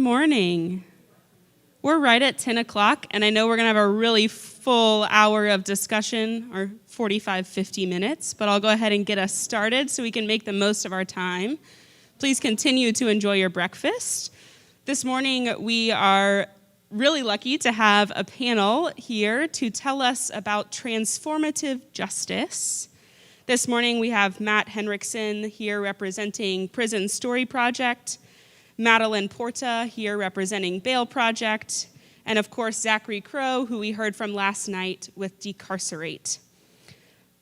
morning. We're right at 10 o'clock, and I know we're going to have a really full hour of discussion, or 45, 50 minutes, but I'll go ahead and get us started so we can make the most of our time. Please continue to enjoy your breakfast. This morning, we are really lucky to have a panel here to tell us about transformative justice. This morning, we have Matt Henriksen here representing Prison Story Project, Madeline Porta here representing Bail Project, and of course, Zachary Crow, who we heard from last night with Decarcerate.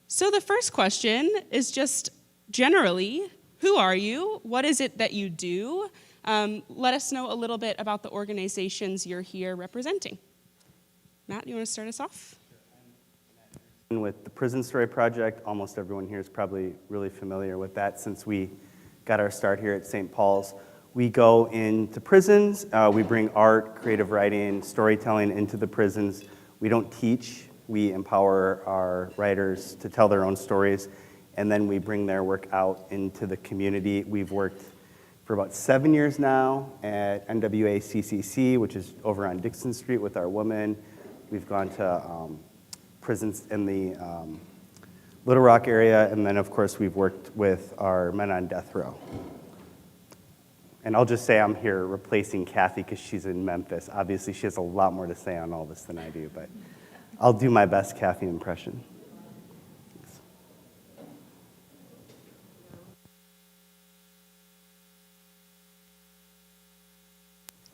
So the first question is just generally, who are you? What is it that you do? Let us know a little bit about the organizations you're here representing. Matt, you want to start us off? With the Prison Story Project, almost everyone here is probably really familiar with that since we got our start here at St. Paul's. We go into prisons, we bring art, creative writing, storytelling into the prisons. We don't teach, we empower our writers to tell their own stories, and then we bring their work out into the community. We've worked for about 7 years now at NWA CCC, which is over on Dixon Street with our women. We've gone to prisons in the Little Rock area, and then of course we've worked with our men on death row. And I'll just say I'm here replacing Kathy because she's in Memphis. Obviously, she has a lot more to say on all this than I do, but I'll do my best Kathy impression. Thanks.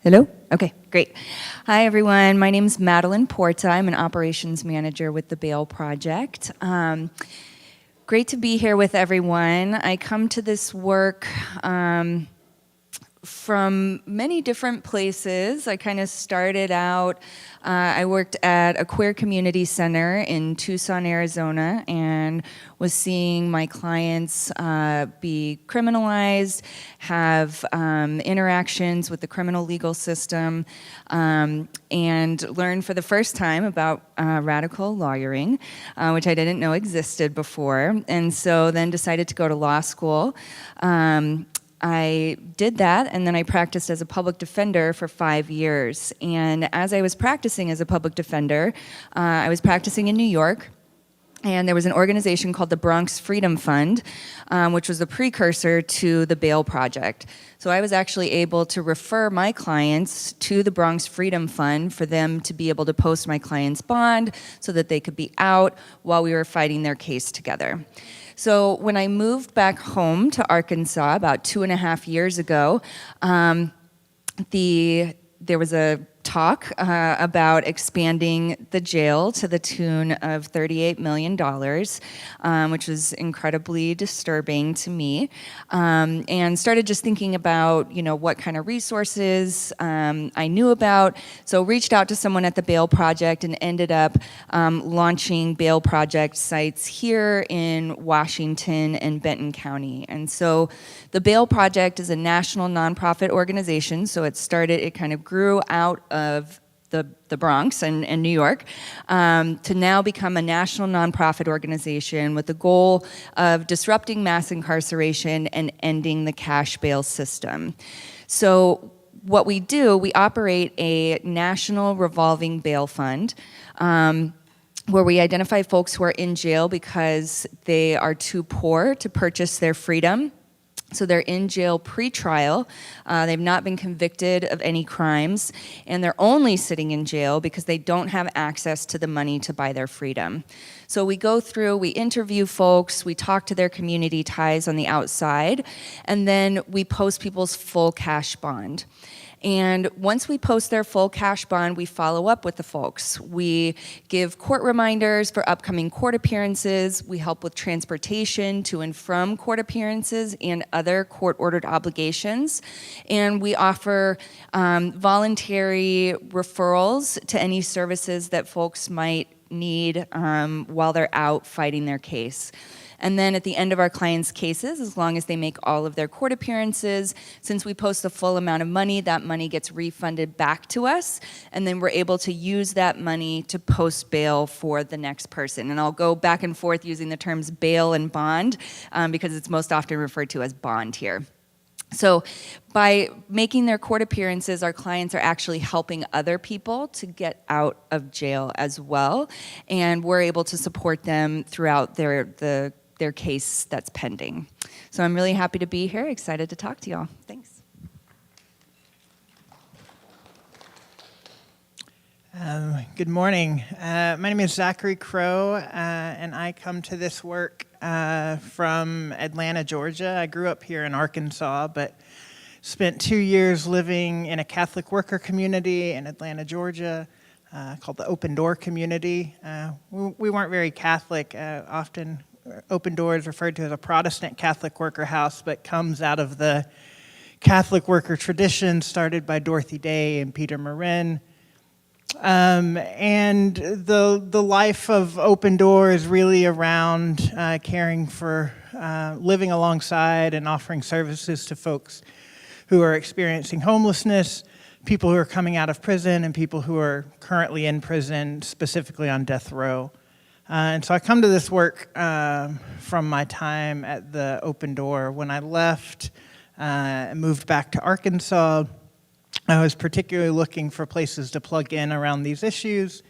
Hello? Okay, great. Hi, everyone. My name is Madeline Porta. I'm an operations manager with the Bail Project. Great to be here with everyone. I come to this work from many different places. I kind of started out, I worked at a queer community center in Tucson, Arizona, and was seeing my clients be criminalized, have interactions with the criminal legal system, and learn for the first time about radical lawyering, which I didn't know existed before, and so then decided to go to law school. I did that, and then I practiced as a public defender for 5 years. And as I was practicing as a public defender, I was practicing in New York, and there was an organization called the Bronx Freedom Fund, which was the precursor to the Bail Project. So I was actually able to refer my clients to the Bronx Freedom Fund for them to be able to post my client's bond so that they could be out while we were fighting their case together. So when I moved back home to Arkansas about 2.5 years ago, there was a talk about expanding the jail to the tune of $38 million, which was incredibly disturbing to me, and started just thinking about, what kind of resources I knew about. So reached out to someone at the Bail Project and ended up launching Bail Project sites here in Washington and Benton County. And so the Bail Project is a national nonprofit organization, so it kind of grew out of the Bronx and New York to now become a national nonprofit organization with the goal of disrupting mass incarceration and ending the cash bail system. So what we do, we operate a national revolving bail fund where we identify folks who are in jail because they are too poor to purchase their freedom. So they're in jail pre-trial, they've not been convicted of any crimes, and they're only sitting in jail because they don't have access to the money to buy their freedom. So we go through, we interview folks, we talk to their community ties on the outside, and then we post people's full cash bond. And once we post their full cash bond, we follow up with the folks. We give court reminders for upcoming court appearances. We help with transportation to and from court appearances and other court-ordered obligations. And we offer voluntary referrals to any services that folks might need while they're out fighting their case. And then at the end of our clients' cases, as long as they make all of their court appearances, since we post the full amount of money, that money gets refunded back to us, and then we're able to use that money to post bail for the next person. And I'll go back and forth using the terms bail and bond because it's most often referred to as bond here. So by making their court appearances, our clients are actually helping other people to get out of jail as well, and we're able to support them throughout their case that's pending. So I'm really happy to be here, excited to talk to y'all. Thanks. Good morning. My name is Zachary Crow, and I come to this work from Atlanta, Georgia. I grew up here in Arkansas, but spent 2 years living in a Catholic worker community in Atlanta, Georgia, called the Open Door community. We weren't very Catholic. Often Open Door is referred to as a Protestant Catholic worker house, but comes out of the Catholic worker tradition started by Dorothy Day and Peter Marin. And the life of Open Door is really around caring for, living alongside and offering services to folks who are experiencing homelessness, people who are coming out of prison, and people who are currently in prison, specifically on death row. And so I come to this work from my time at the Open Door. When I left and moved back to Arkansas, I was particularly looking for places to plug in around these issues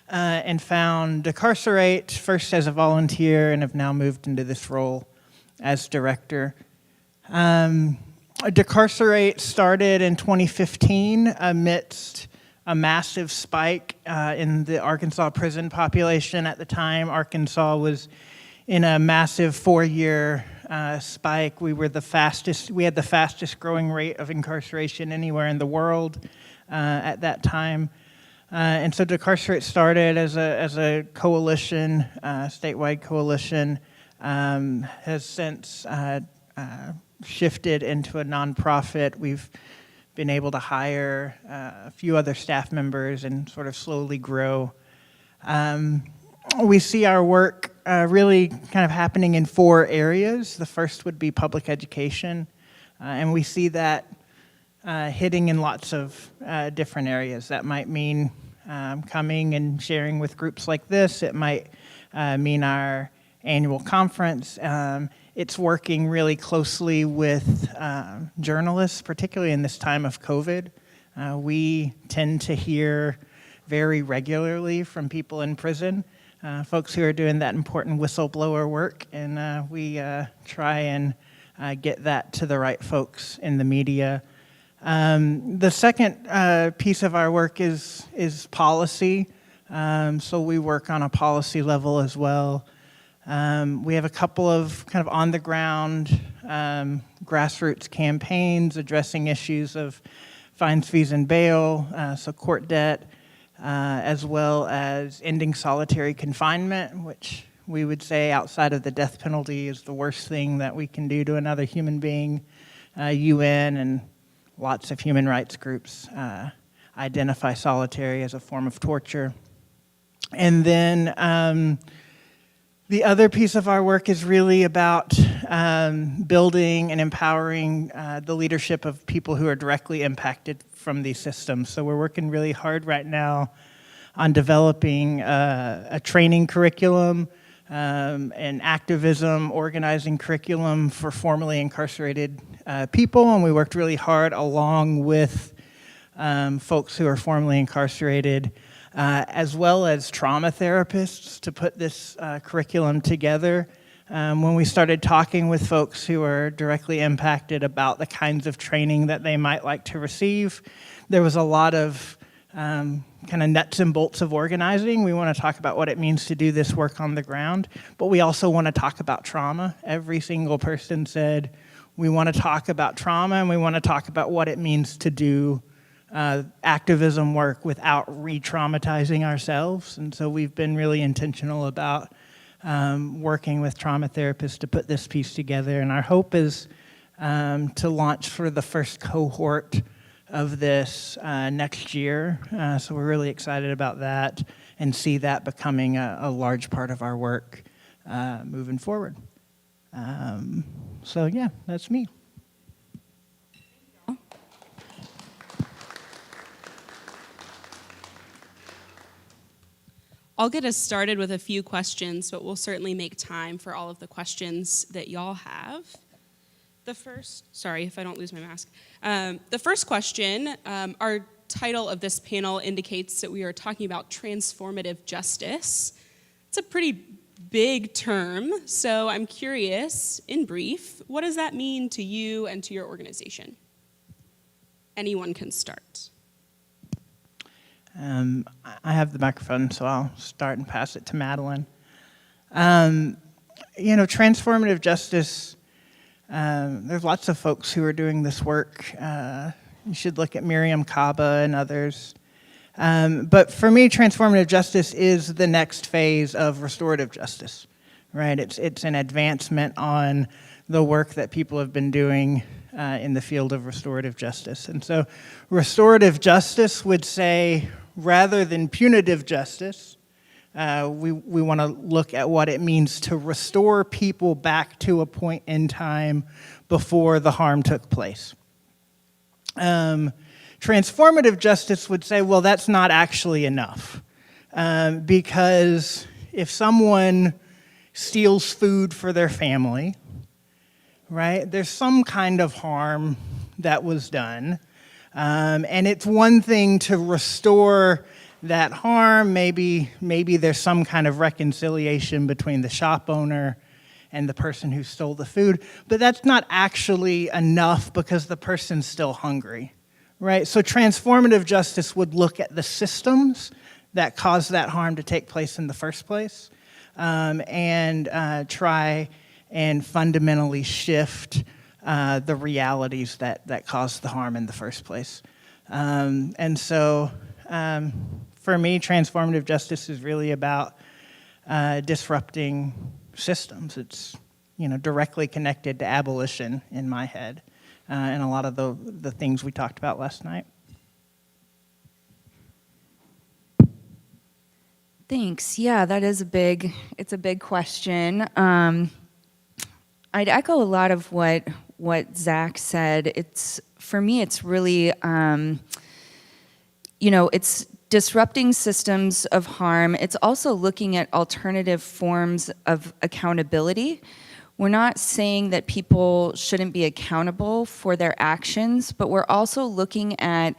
and found Decarcerate, first as a volunteer, and have now moved into this role as director. Decarcerate started in 2015 amidst a massive spike in the Arkansas prison population. At the time, Arkansas was in a massive 4-year spike. We had the fastest growing rate of incarceration anywhere in the world at that time. And so Decarcerate started as a coalition, statewide coalition, has since shifted into a nonprofit. We've been able to hire a few other staff members and sort of slowly grow. We see our work really kind of happening in 4 areas. The first would be public education, and we see that hitting in lots of different areas. That might mean coming and sharing with groups like this. It might mean our annual conference. It's working really closely with journalists, particularly in this time of COVID. We tend to hear very regularly from people in prison, folks who are doing that important whistleblower work, and we try and get that to the right folks in the media. The second piece of our work is policy, so we work on a policy level as well. We have a couple of kind of on-the-ground grassroots campaigns addressing issues of fines, fees, and bail, so court debt, as well as ending solitary confinement, which we would say outside of the death penalty is the worst thing that we can do to another human being. UN and lots of human rights groups identify solitary as a form of torture. And then the other piece of our work is really about building and empowering the leadership of people who are directly impacted from these systems. So we're working really hard right now on developing a training curriculum, an activism organizing curriculum for formerly incarcerated people, and we worked really hard along with folks who are formerly incarcerated, as well as trauma therapists, to put this curriculum together. When we started talking with folks who are directly impacted about the kinds of training that they might like to receive, there was a lot of kind of nuts and bolts of organizing. We want to talk about what it means to do this work on the ground, but we also want to talk about trauma. Every single person said, we want to talk about trauma, and we want to talk about what it means to do activism work without re-traumatizing ourselves. And so we've been really intentional about working with trauma therapists to put this piece together. And our hope is to launch for the first cohort of this next year. So we're really excited about that and see that becoming a large part of our work moving forward. So yeah, that's me. I'll get us started with a few questions, but we'll certainly make time for all of the questions that y'all have. Sorry if I don't lose my mask. The first question, our title of this panel indicates that we are talking about transformative justice. It's a pretty big term, so I'm curious, in brief, what does that mean to you and to your organization? Anyone can start. I have the microphone, so I'll start and pass it to Madeline. Transformative justice, there's lots of folks who are doing this work. You should look at Miriam Kaba and others. But for me, transformative justice is the next phase of restorative justice, right? It's an advancement on the work that people have been doing in the field of restorative justice. And so restorative justice would say, rather than punitive justice, we want to look at what it means to restore people back to a point in time before the harm took place. Transformative justice would say, well, that's not actually enough. Because if someone steals food for their family, right, there's some kind of harm that was done. And it's one thing to restore that harm. Maybe there's some kind of reconciliation between the shop owner and the person who stole the food. But that's not actually enough because the person's still hungry. Right, so transformative justice would look at the systems that caused that harm to take place in the first place, and try and fundamentally shift the realities that caused the harm in the first place. And so, for me, transformative justice is really about disrupting systems. It's directly connected to abolition in my head. And a lot of the things we talked about last night. Thanks. Yeah, that is it's a big question. I'd echo a lot of what Zach said. For me, it's really, it's disrupting systems of harm. It's also looking at alternative forms of accountability. We're not saying that people shouldn't be accountable for their actions, but we're also looking at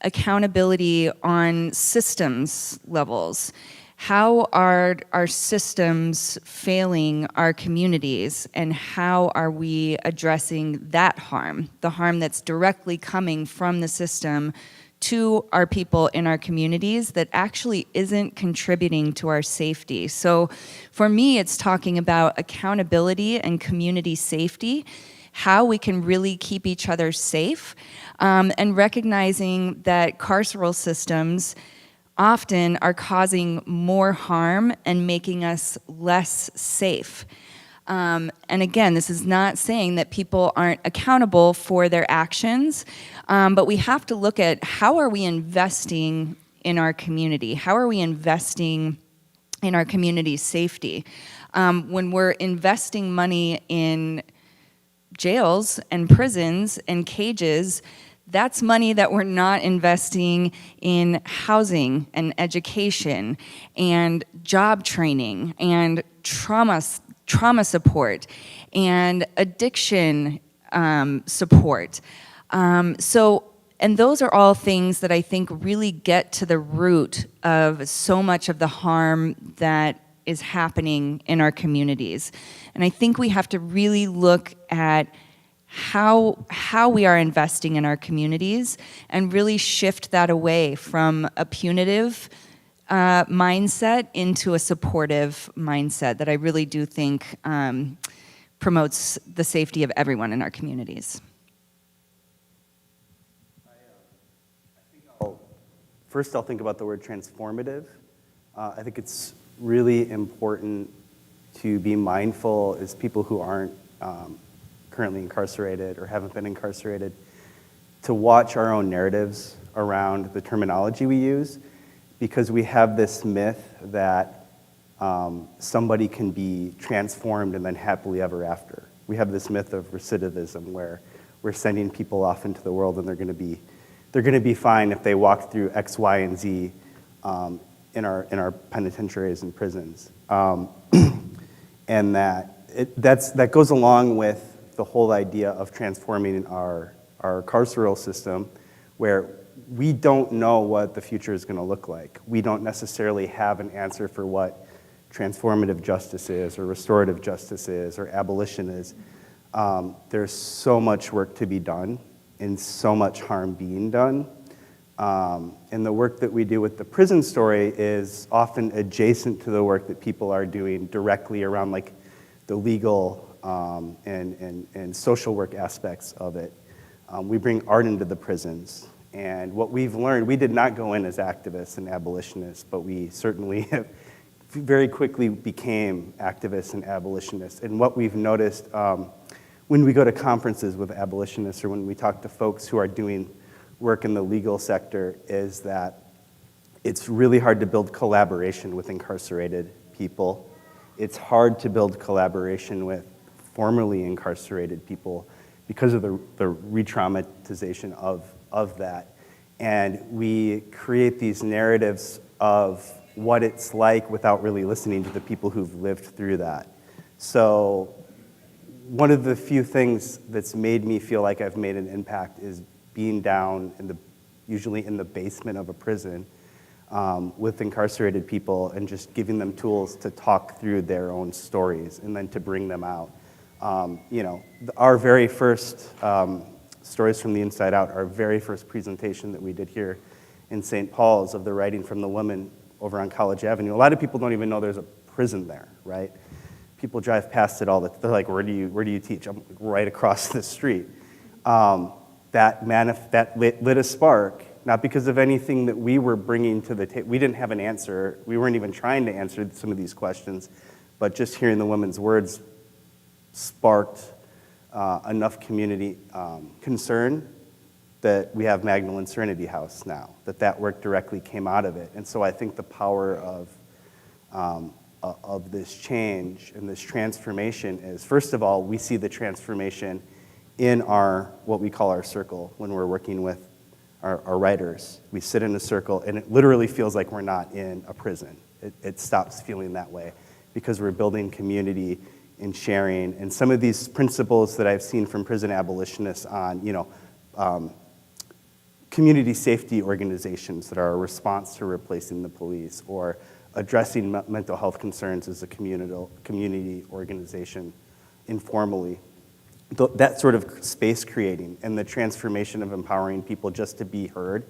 accountability on systems levels. How are our systems failing our communities, and how are we addressing that harm, the harm that's directly coming from the system to our people in our communities that actually isn't contributing to our safety. So for me, it's talking about accountability and community safety, how we can really keep each other safe, and recognizing that carceral systems often are causing more harm and making us less safe. And again, this is not saying that people aren't accountable for their actions, but we have to look at how are we investing in our community? How are we investing in our community's safety? When we're investing money in jails and prisons and cages, that's money that we're not investing in housing and education and job training and trauma support and addiction support. And those are all things that I think really get to the root of so much of the harm that is happening in our communities. And I think we have to really look at how we are investing in our communities and really shift that away from a punitive mindset into a supportive mindset that I really do think promotes the safety of everyone in our communities. First, I'll think about the word transformative. I think it's really important to be mindful as people who aren't currently incarcerated or haven't been incarcerated to watch our own narratives around the terminology we use, because we have this myth that somebody can be transformed and then happily ever after. We have this myth of recidivism where we're sending people off into the world and they're going to be fine if they walk through X, Y, and Z in our penitentiaries and prisons, and that goes along with the whole idea of transforming our carceral system, where we don't know what the future is going to look like. We don't necessarily have an answer for what transformative justice is, or restorative justice is, or abolition is. There's so much work to be done, and so much harm being done. And the work that we do with the prison story is often adjacent to the work that people are doing directly around like the legal and social work aspects of it. We bring art into the prisons. And what we've learned, we did not go in as activists and abolitionists, but we certainly have very quickly became activists and abolitionists. And what we've noticed when we go to conferences with abolitionists, or when we talk to folks who are doing work in the legal sector, is that it's really hard to build collaboration with incarcerated people. It's hard to build collaboration with formerly incarcerated people because of the re-traumatization of that. And we create these narratives of what it's like without really listening to the people who've lived through that. So one of the few things that's made me feel like I've made an impact is being down usually in the basement of a prison with incarcerated people, and just giving them tools to talk through their own stories and then to bring them out. Our very first Stories from the Inside Out, our very first presentation that we did here in St. Paul's of the writing from the woman over on College Avenue. A lot of people don't even know there's a prison there, right? People drive past it all the time. They're like, where do you teach? I'm right across the street. That lit a spark, not because of anything that we were bringing to the table. We didn't have an answer. We weren't even trying to answer some of these questions, but just hearing the woman's words sparked enough community concern that we have Magdalene Serenity House now, that work directly came out of it. And so I think the power of this change and this transformation is, first of all, we see the transformation in what we call our circle when we're working with our writers. We sit in a circle, and it literally feels like we're not in a prison. It stops feeling that way because we're building community and sharing. And some of these principles that I've seen from prison abolitionists on, community safety organizations that are a response to replacing the police, or addressing mental health concerns as a community organization informally. That sort of space creating and the transformation of empowering people just to be heard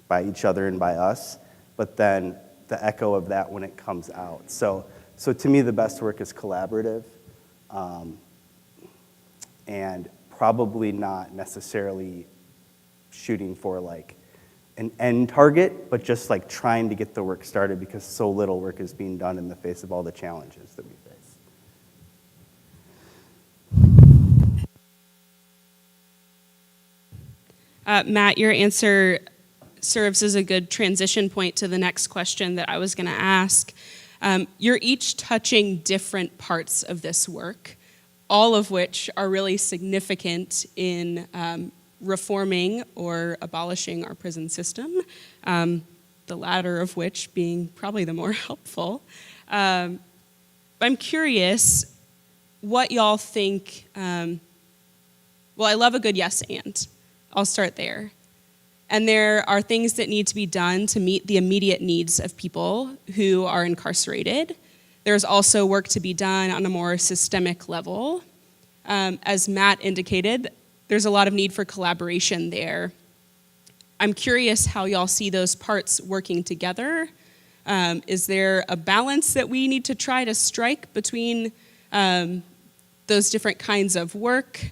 by each other and by us, but then the echo of that when it comes out. So to me, the best work is collaborative, and probably not necessarily shooting for like an end target, but just like trying to get the work started, because so little work is being done in the face of all the challenges that we face. Matt, your answer serves as a good transition point to the next question that I was going to ask. You're each touching different parts of this work, all of which are really significant in reforming or abolishing our prison system, the latter of which being probably the more helpful. I'm curious what y'all think. Well, I love a good yes and. I'll start there. And there are things that need to be done to meet the immediate needs of people who are incarcerated. There's also work to be done on a more systemic level. As Matt indicated, there's a lot of need for collaboration there. I'm curious how y'all see those parts working together. Is there a balance that we need to try to strike between those different kinds of work?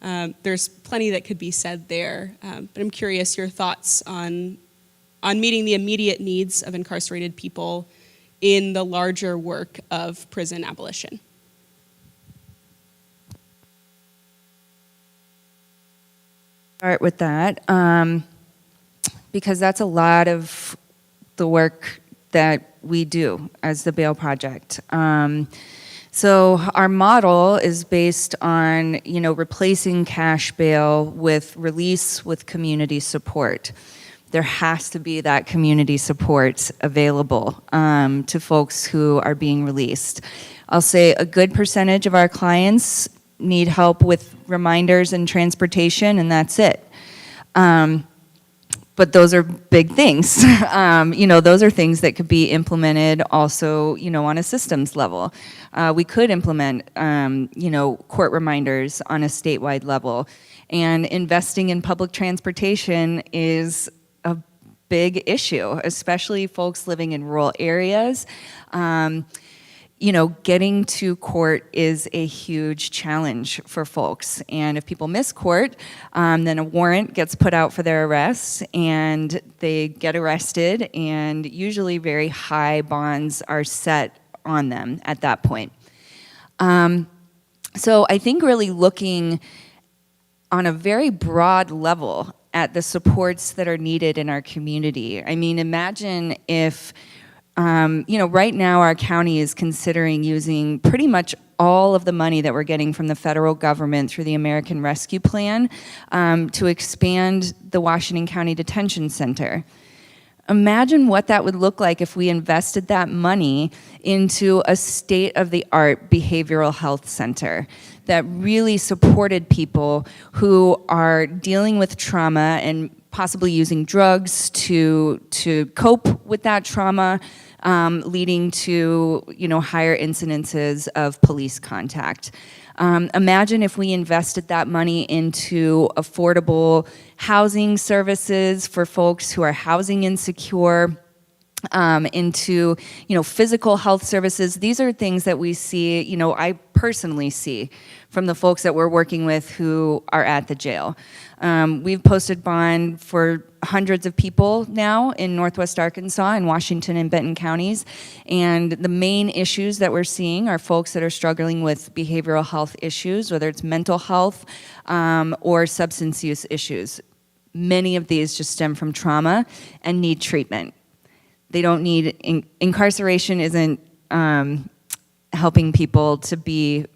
There's plenty that could be said there, but I'm curious your thoughts on meeting the immediate needs of incarcerated people in the larger work of prison abolition. Start with that, because that's a lot of the work that we do as the Bail Project. So our model is based on, replacing cash bail with release with community support. There has to be that community support available to folks who are being released. I'll say a good percentage of our clients need help with reminders and transportation, and that's it. But those are big things. Those are things that could be implemented also, on a systems level. We could implement, court reminders on a statewide level. And investing in public transportation is a big issue, especially folks living in rural areas. Getting to court is a huge challenge for folks. And if people miss court, then a warrant gets put out for their arrest, and they get arrested, and usually very high bonds are set on them at that point. So I think really looking on a very broad level at the supports that are needed in our community. I mean, imagine if right now our county is considering using pretty much all of the money that we're getting from the federal government through the American Rescue Plan to expand the Washington County Detention Center. Imagine what that would look like if we invested that money into a state-of-the-art behavioral health center that really supported people who are dealing with trauma and possibly using drugs to cope with that trauma, leading to higher incidences of police contact. Imagine if we invested that money into affordable housing services for folks who are housing insecure, into physical health services. These are things that we see, I personally see from the folks that we're working with who are at the jail. We've posted bond for hundreds of people now in Northwest Arkansas and Washington and Benton counties, and the main issues that we're seeing are folks that are struggling with behavioral health issues, whether it's mental health or substance use issues. Many of these just stem from trauma and need treatment. They don't need, incarceration isn't helping people to be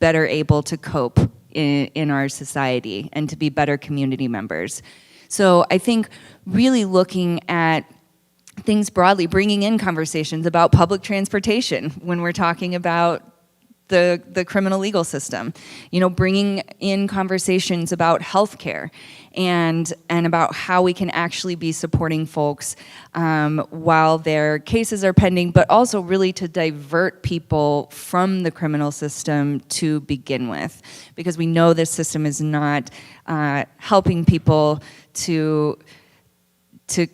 better able to cope in our society and to be better community members. So I think really looking at things broadly, bringing in conversations about public transportation when we're talking about the criminal legal system, bringing in conversations about healthcare and about how we can actually be supporting folks while their cases are pending, but also really to divert people from the criminal system to begin with, because we know this system is not helping people to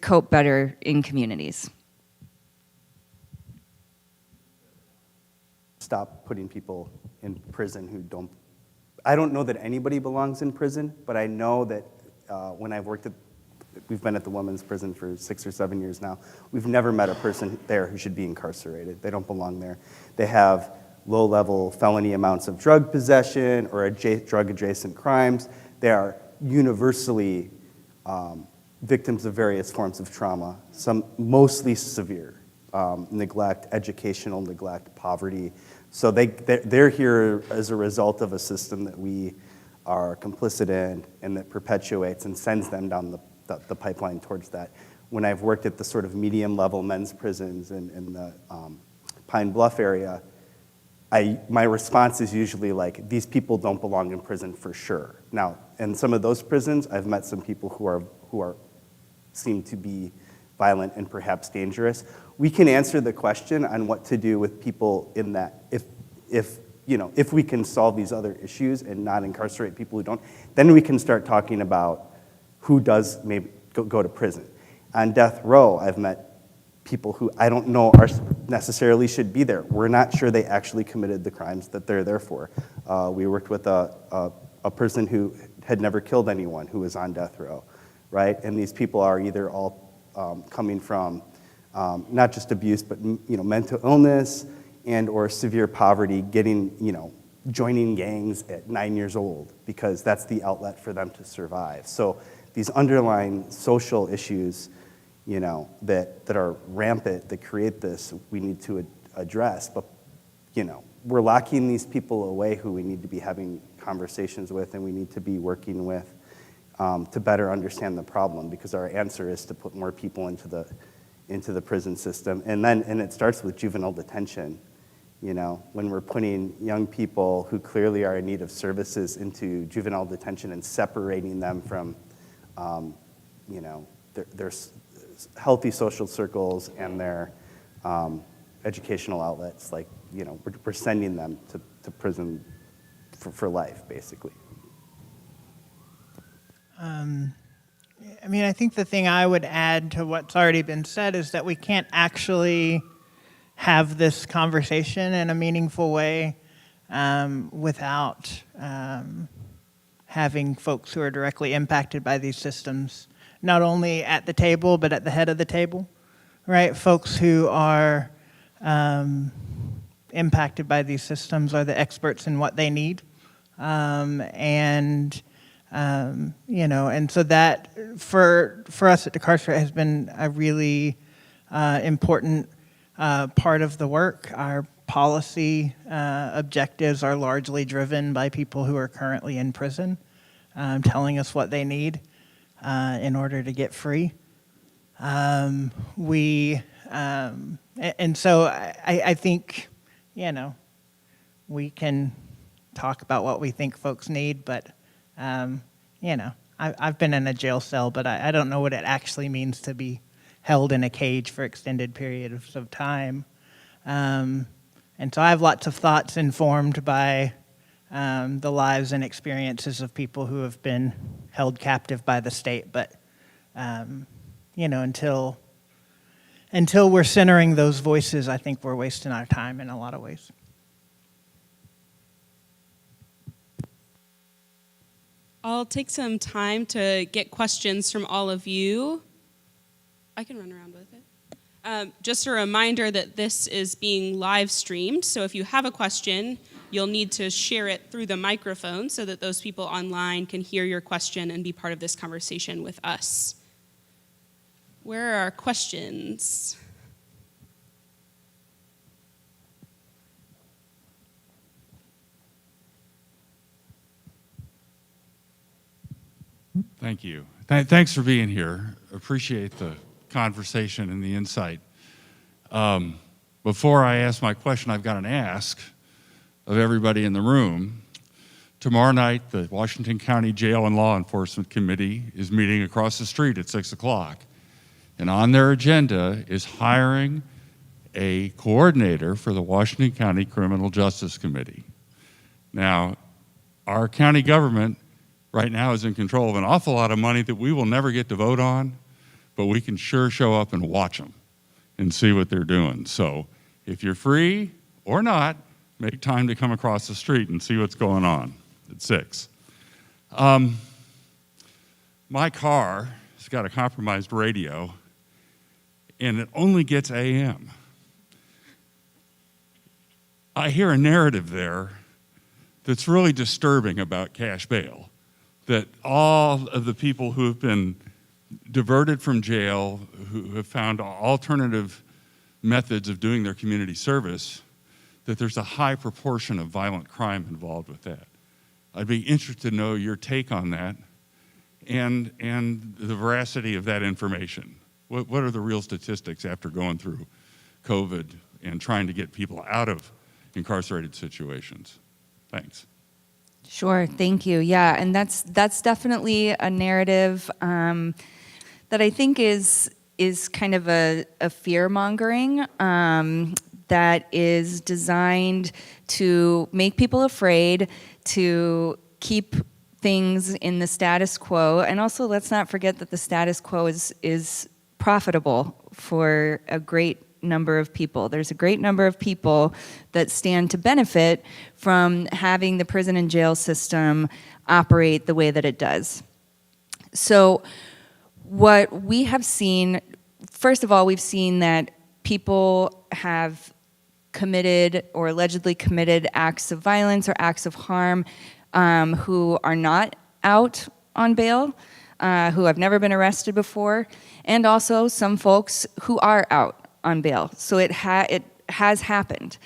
cope better in communities. Stop putting people in prison who don't. I don't know that anybody belongs in prison, but I know that when I've worked we've been at the women's prison for 6 or 7 years now, we've never met a person there who should be incarcerated. They don't belong there. They have low-level felony amounts of drug possession or drug-adjacent crimes. They are universally victims of various forms of trauma, some mostly severe. Neglect, educational neglect, poverty. So they're here as a result of a system that we are complicit in and that perpetuates and sends them down the pipeline towards that. When I've worked at the sort of medium-level men's prisons in the Pine Bluff area, my response is usually like, these people don't belong in prison for sure. Now, in some of those prisons, I've met some people who seem to be violent and perhaps dangerous. We can answer the question on what to do with people in that. If we can solve these other issues and not incarcerate people who don't, then we can start talking about who does maybe go to prison. On death row, I've met people who I don't know necessarily should be there. We're not sure they actually committed the crimes that they're there for. We worked with a person who had never killed anyone who was on death row, right? And these people are either all coming from not just abuse, but mental illness and or severe poverty, joining gangs at 9 years old because that's the outlet for them to survive. So these underlying social issues, that are rampant, that create this, we need to address. But we're locking these people away who we need to be having conversations with, and we need to be working with to better understand the problem, because our answer is to put more people into the prison system. And it starts with juvenile detention. You know, when we're putting young people who clearly are in need of services into juvenile detention and separating them from, you know, their healthy social circles and their educational outlets, like, you know, we're sending them to prison for life, basically. I mean, I think the thing I would add to what's already been said is that we can't actually have this conversation in a meaningful way without having folks who are directly impacted by these systems, not only at the table, but at the head of the table, right? Folks who are impacted by these systems are the experts in what they need. You know, and so that for us at Decarcerate has been a really important part of the work. Our policy objectives are largely driven by people who are currently in prison, telling us what they need in order to get free. And so I think, you know, we can talk about what we think folks need, but you know, I've been in a jail cell, but I don't know what it actually means to be held in a cage for extended periods of time. And so I have lots of thoughts informed by the lives and experiences of people who have been held captive by the state. But, you know, until we're centering those voices, I think we're wasting our time in a lot of ways. I'll take some time to get questions from all of you. I can run around with it. Just a reminder that this is being live streamed, so if you have a question, you'll need to share it through the microphone so that those people online can hear your question and be part of this conversation with us. Where are our questions? Thank you. Thanks for being here. Appreciate the conversation and the insight. Before I ask my question, I've got an ask of everybody in the room. Tomorrow night, the Washington County Jail and Law Enforcement Committee is meeting across the street at 6 o'clock. And on their agenda is hiring a coordinator for the Washington County Criminal Justice Committee. Now, our county government right now is in control of an awful lot of money that we will never get to vote on, but we can sure show up and watch them and see what they're doing. So if you're free or not, make time to come across the street and see what's going on at 6. My car has got a compromised radio, and it only gets AM. I hear a narrative there that's really disturbing about cash bail, that all of the people who have been diverted from jail, who have found alternative methods of doing their community service, that there's a high proportion of violent crime involved with that. I'd be interested to know your take on that and the veracity of that information. What are the real statistics after going through COVID and trying to get people out of incarcerated situations? Thanks. Sure, thank you. Yeah, and that's definitely a narrative that I think is kind of a fear mongering that is designed to make people afraid, to keep things in the status quo, and also let's not forget that the status quo is profitable for a great number of people. There's a great number of people that stand to benefit from having the prison and jail system operate the way that it does. So what we have seen, first of all, we've seen that people have committed or allegedly committed acts of violence or acts of harm who are not out on bail, who have never been arrested before, and also some folks who are out on bail. So it has happened.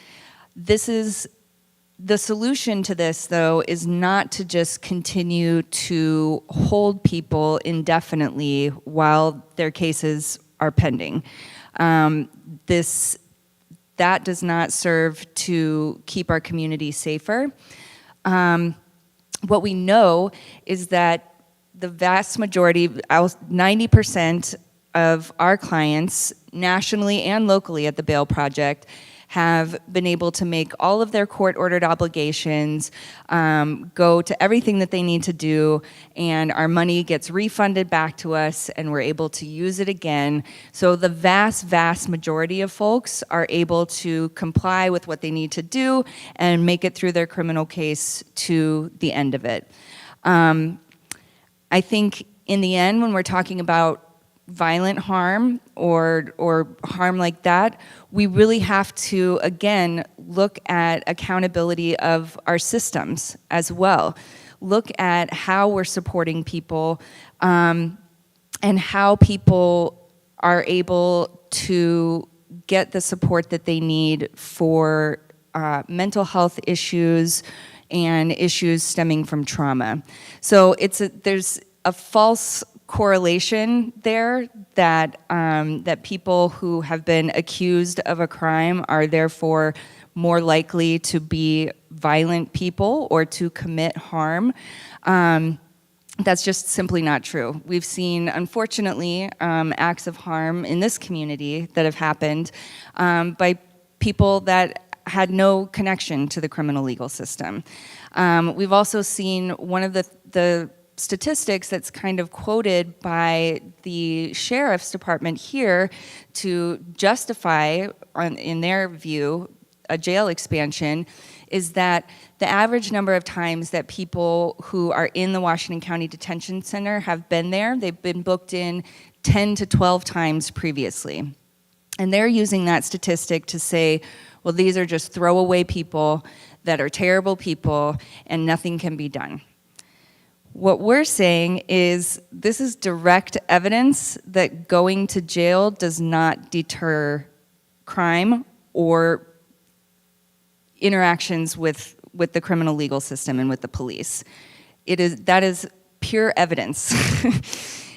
This is the solution to this, though, is not to just continue to hold people indefinitely while their cases are pending. that does not serve to keep our community safer. What we know is that the vast majority, 90% of our clients, nationally and locally at the Bail Project, have been able to make all of their court-ordered obligations, go to everything that they need to do, and our money gets refunded back to us, and we're able to use it again. So the vast, vast majority of folks are able to comply with what they need to do and make it through their criminal case to the end of it. I think in the end, when we're talking about violent harm or harm like that, we really have to, again, look at accountability of our systems as well. Look at how we're supporting people and how people are able to get the support that they need for mental health issues and issues stemming from trauma. So there's a false correlation there that that people who have been accused of a crime are therefore more likely to be violent people or to commit harm. That's just simply not true. We've seen, unfortunately, acts of harm in this community that have happened by people that had no connection to the criminal legal system. We've also seen one of the statistics that's kind of quoted by the sheriff's department here to justify, in their view, a jail expansion, is that the average number of times that people who are in the Washington County Detention Center have been there, they've been booked in 10 to 12 times previously. And they're using that statistic to say, well, these are just throwaway people that are terrible people and nothing can be done. What we're saying is this is direct evidence that going to jail does not deter crime or interactions with the criminal legal system and with the police. That is pure evidence.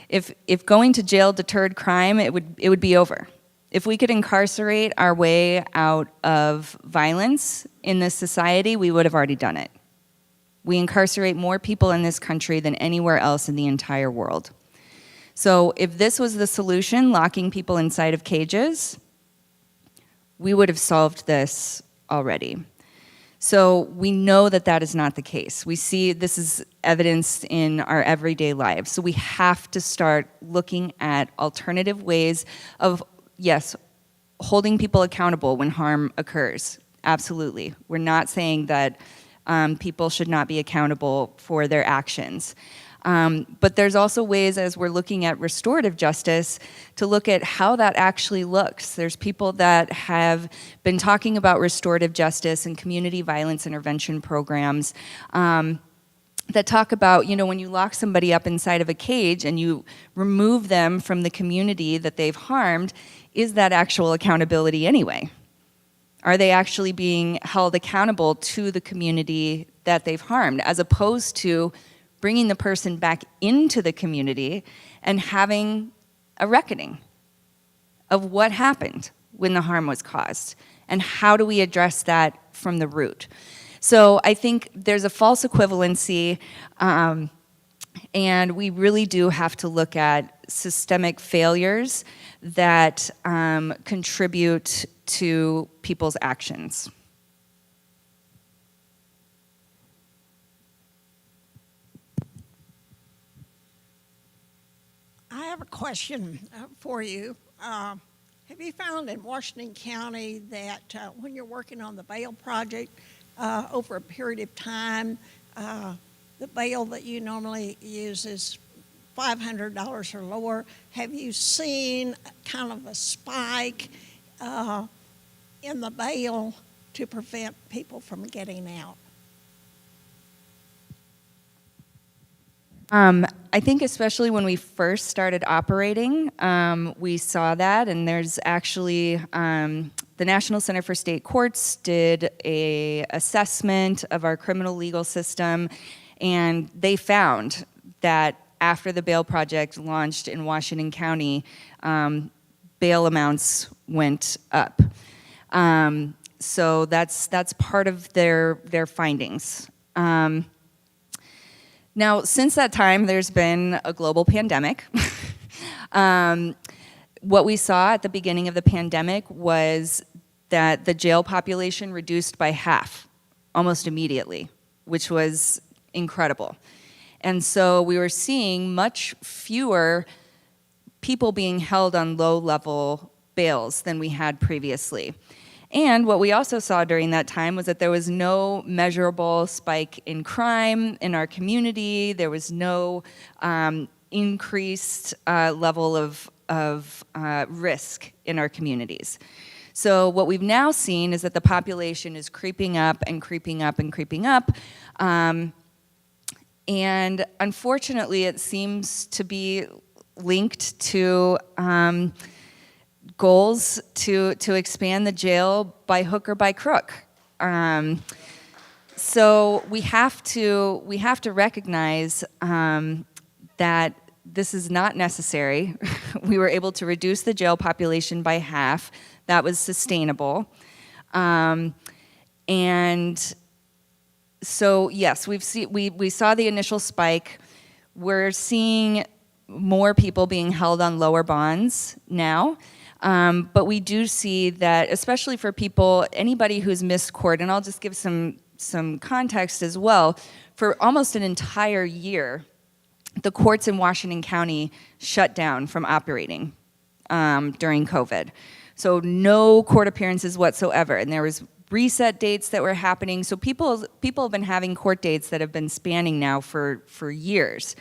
If going to jail deterred crime, it would be over. If we could incarcerate our way out of violence in this society, we would have already done it. We incarcerate more people in this country than anywhere else in the entire world. So if this was the solution, locking people inside of cages, we would have solved this already. So we know that that is not the case. We see this is evidenced in our everyday lives. So we have to start looking at alternative ways of, yes, holding people accountable when harm occurs. Absolutely. We're not saying that people should not be accountable for their actions. But there's also ways, as we're looking at restorative justice, to look at how that actually looks. There's people that have been talking about restorative justice and community violence intervention programs that talk about, when you lock somebody up inside of a cage and you remove them from the community that they've harmed, is that actual accountability anyway? Are they actually being held accountable to the community that they've harmed, as opposed to bringing the person back into the community and having a reckoning of what happened when the harm was caused, and how do we address that from the root? So I think there's a false equivalency, and we really do have to look at systemic failures that contribute to people's actions. I have a question for you. Have you found in Washington County that when you're working on the bail project, over a period of time, the bail that you normally use is $500 or lower? Have you seen kind of a spike in the bail to prevent people from getting out? I think especially when we first started operating, we saw that, and there's actually the National Center for State Courts did a assessment of our criminal legal system, and they found that after the bail project launched in Washington County, bail amounts went up. So that's part of their findings. Now, since that time, there's been a global pandemic. What we saw at the beginning of the pandemic was that the jail population reduced by half almost immediately, which was incredible. And so we were seeing much fewer people being held on low-level bails than we had previously. And what we also saw during that time was that there was no measurable spike in crime in our community. There was no increased level of risk in our communities. So what we've now seen is that the population is creeping up and creeping up and creeping up. And unfortunately, it seems to be linked to goals to expand the jail by hook or by crook. So we have to recognize that this is not necessary. We were able to reduce the jail population by half. That was sustainable. And so yes, we saw the initial spike. We're seeing more people being held on lower bonds now. But we do see that, especially for people, anybody who's missed court, and I'll just give some context as well, for almost an entire year, the courts in Washington County shut down from operating during COVID. So no court appearances whatsoever, and there was reset dates that were happening. So people have been having court dates that have been spanning now for years,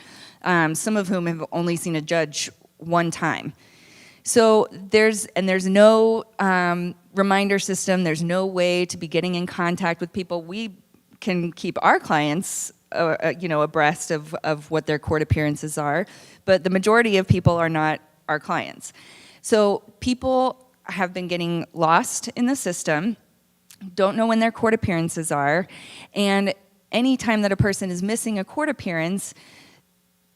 some of whom have only seen a judge one time. So there's no reminder system. There's no way to be getting in contact with people. We can keep our clients, abreast of what their court appearances are, but the majority of people are not our clients. So people have been getting lost in the system, don't know when their court appearances are, and any time that a person is missing a court appearance,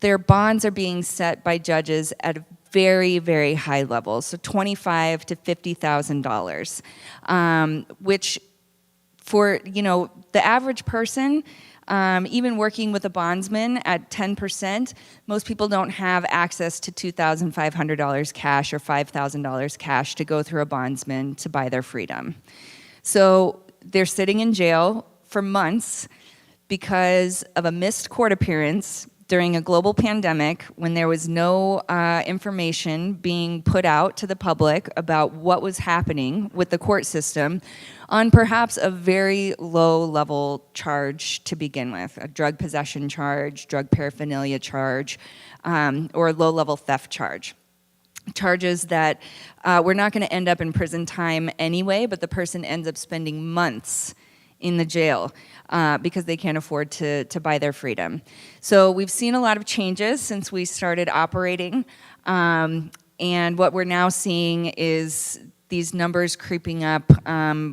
their bonds are being set by judges at very, very high levels, so $25,000 to $50,000, which for the average person, even working with a bondsman at 10%, most people don't have access to $2,500 cash or $5,000 cash to go through a bondsman to buy their freedom. So they're sitting in jail for months because of a missed court appearance during a global pandemic when there was no information being put out to the public about what was happening with the court system on perhaps a very low-level charge to begin with, a drug possession charge, drug paraphernalia charge, or a low-level theft charge. Charges that we're not going to end up in prison time anyway, but the person ends up spending months in the jail because they can't afford to buy their freedom. So we've seen a lot of changes since we started operating, and what we're now seeing is these numbers creeping up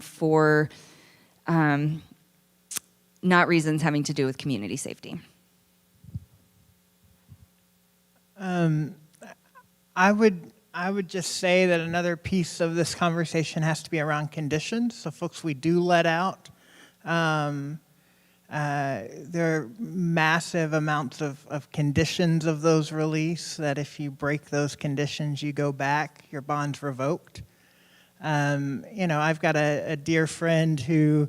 for not reasons having to do with community safety. I would just say that another piece of this conversation has to be around conditions. So folks we do let out, there are massive amounts of conditions of those release that if you break those conditions, you go back, your bond's revoked. I've got a dear friend who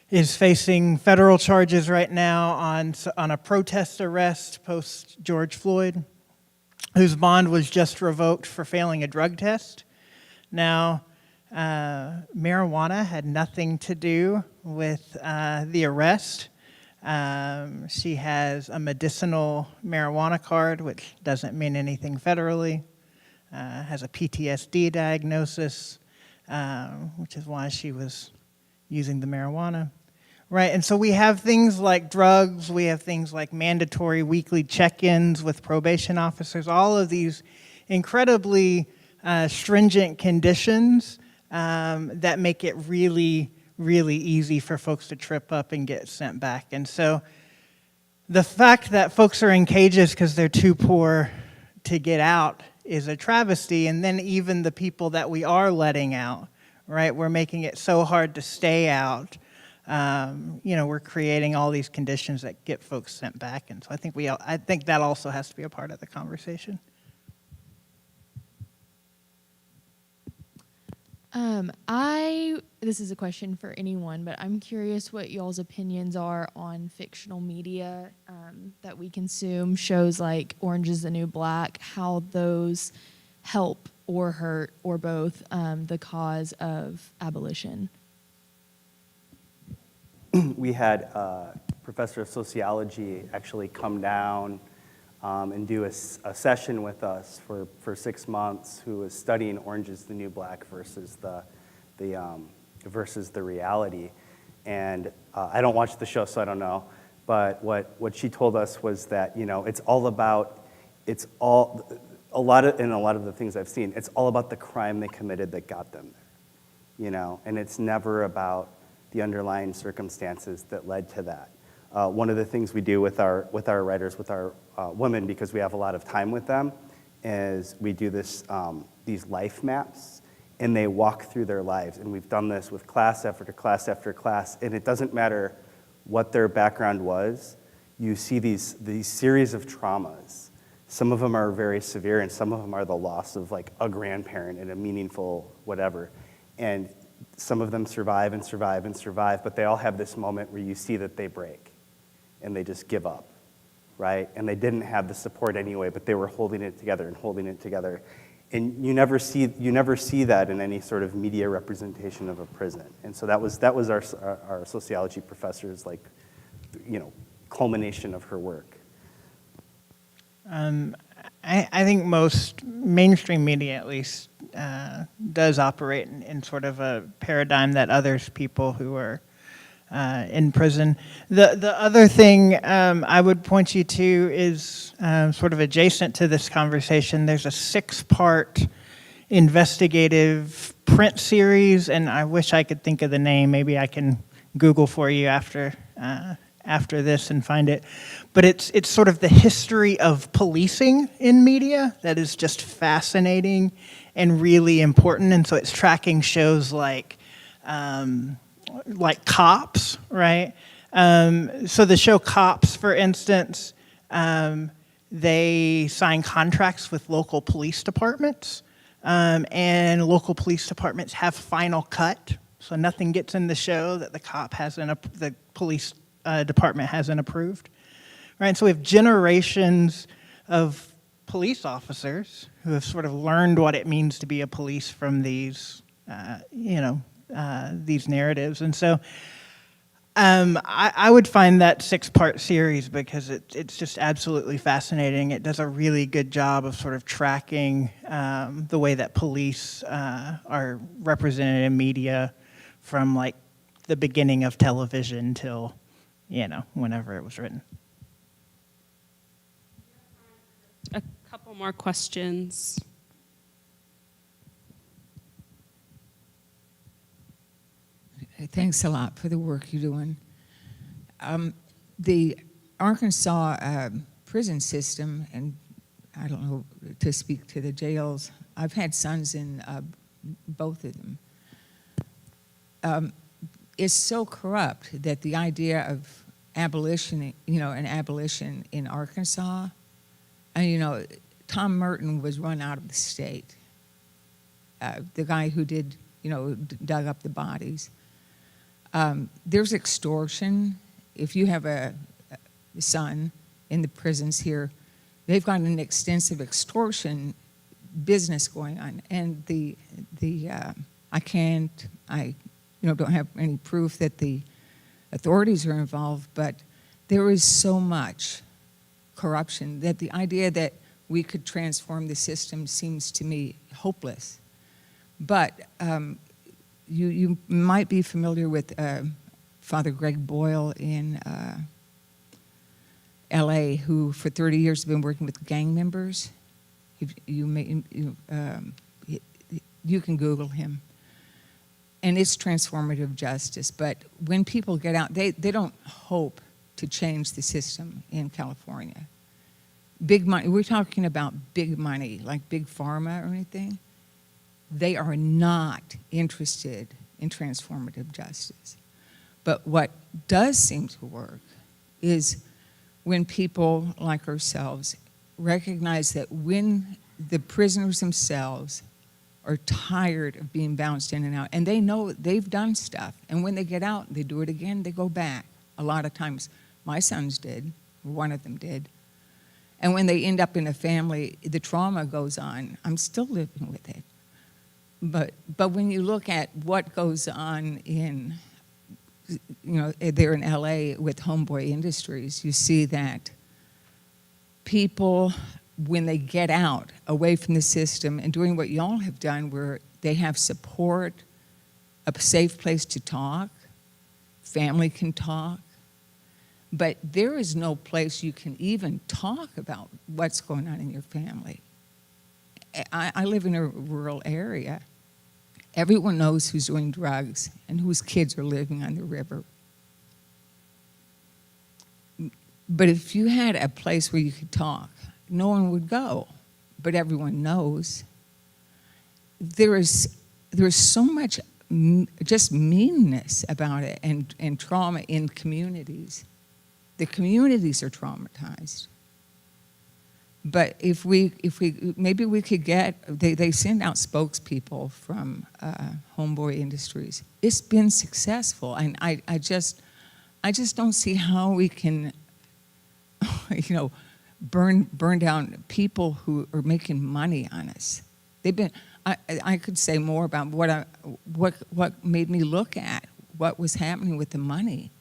is facing federal charges right now on a protest arrest post George Floyd, whose bond was just revoked for failing a drug test. Now, marijuana had nothing to do with the arrest. She has a medicinal marijuana card, which doesn't mean anything federally, has a PTSD diagnosis, which is why she was using the marijuana. Right, and so we have things like drugs, we have things like mandatory weekly check-ins with probation officers, all of these incredibly stringent conditions that make it really, really easy for folks to trip up and get sent back. And so the fact that folks are in cages because they're too poor to get out is a travesty, and then even the people that we are letting out, right? We're making it so hard to stay out. We're creating all these conditions that get folks sent back, and so I think that also has to be a part of the conversation. This is a question for anyone, but I'm curious what y'all's opinions are on fictional media that we consume, shows like Orange is the New Black, how those help or hurt or both the cause of abolition. We had a professor of sociology actually come down and do a session with us for 6 months, who was studying Orange is the New Black versus the reality. And I don't watch the show, so I don't know. But what she told us was that, it's all about, a lot of the things I've seen, it's all about the crime they committed that got them there, and it's never about the underlying circumstances that led to that. One of the things we do with our writers, with our women, because we have a lot of time with them, is we do these life maps, and they walk through their lives. And we've done this with class after class after class, and it doesn't matter what their background was. You see these series of traumas. Some of them are very severe, and some of them are the loss of like a grandparent and a meaningful whatever. And some of them survive and survive and survive, but they all have this moment where you see that they break and they just give up, right? And they didn't have the support anyway, but they were holding it together and holding it together. And you never see that in any sort of media representation of a prison. And so that was our sociology professor's culmination of her work. I think most mainstream media, at least, does operate in sort of a paradigm that others people who are in prison. The other thing I would point you to is sort of adjacent to this conversation. There's a 6-part investigative print series, and I wish I could think of the name. Maybe I can Google for you after this and find it. But it's sort of the history of policing in media that is just fascinating and really important. And so it's tracking shows like Cops, right? So the show Cops, for instance, they sign contracts with local police departments, and local police departments have final cut. So nothing gets in the show that the police department hasn't approved, right? And so we have generations of police officers who have sort of learned what it means to be a police from these narratives. And so I would find that 6-part series because it's just absolutely fascinating. It does a really good job of sort of tracking the way that police are represented in media from like the beginning of television till, whenever it was written. A couple more questions. Thanks a lot for the work you're doing. The Arkansas prison system, and I don't know to speak to the jails, I've had sons in both of them, is so corrupt that the idea of abolition, an abolition in Arkansas, and Tom Merton was run out of the state. The guy who did, dug up the bodies. There's extortion. If you have a son in the prisons here, they've got an extensive extortion business going on. And I don't have any proof that the authorities are involved, but there is so much corruption that the idea that we could transform the system seems to me hopeless. But you might be familiar with Father Greg Boyle in L.A., who for 30 years has been working with gang members. You can Google him. And it's transformative justice. But when people get out, they don't hope to change the system in California. Big money, we're talking about big money, like big pharma or anything. they are not interested in transformative justice. But what does seem to work is when people like ourselves recognize that when the prisoners themselves are tired of being bounced in and out, and they know they've done stuff, and when they get out, they do it again, they go back. A lot of times, my sons did, one of them did. And when they end up in a family, the trauma goes on. I'm still living with it. But when you look at what goes on in, there in LA with Homeboy Industries, you see that people, when they get out away from the system and doing what y'all have done, where they have support, a safe place to talk, family can talk, but there is no place you can even talk about what's going on in your family. I live in a rural area. Everyone knows who's doing drugs and whose kids are living on the river. But if you had a place where you could talk, no one would go, but everyone knows. There's so much just meanness about it and trauma in communities. The communities are traumatized. But if we maybe we could get, they send out spokespeople from Homeboy Industries. It's been successful, and I just don't see how we can, burn down people who are making money on us. They've been. I could say more about what made me look at what was happening with the money.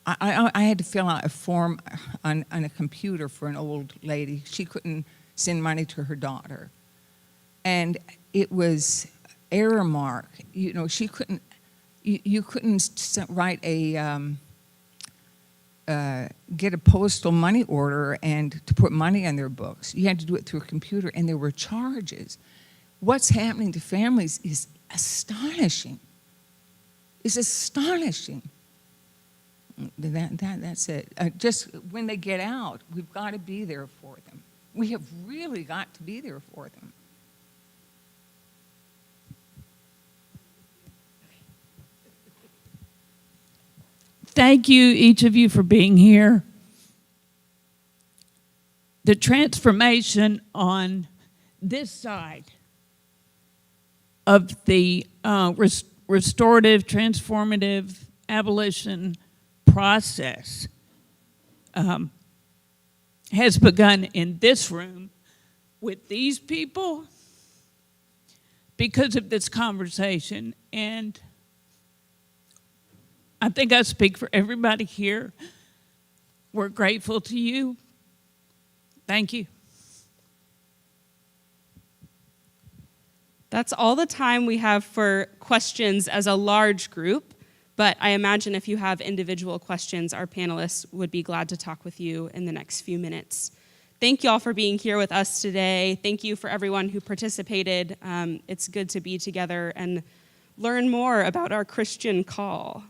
I had to fill out a form on a computer for an old lady. She couldn't send money to her daughter. And it was error mark. She couldn't, you couldn't write get a postal money order and to put money on their books. You had to do it through a computer, and there were charges. What's happening to families is astonishing. It's astonishing. That's it. Just when they get out, we've got to be there for them. We have really got to be there for them. Thank you, each of you, for being here. The transformation on this side of the restorative, transformative abolition process has begun in this room with these people because of this conversation. And I think I speak for everybody here. We're grateful to you. Thank you. That's all the time we have for questions as a large group. But I imagine if you have individual questions, our panelists would be glad to talk with you in the next few minutes. Thank you all for being here with us today. Thank you for everyone who participated. It's good to be together and learn more about our Christian call.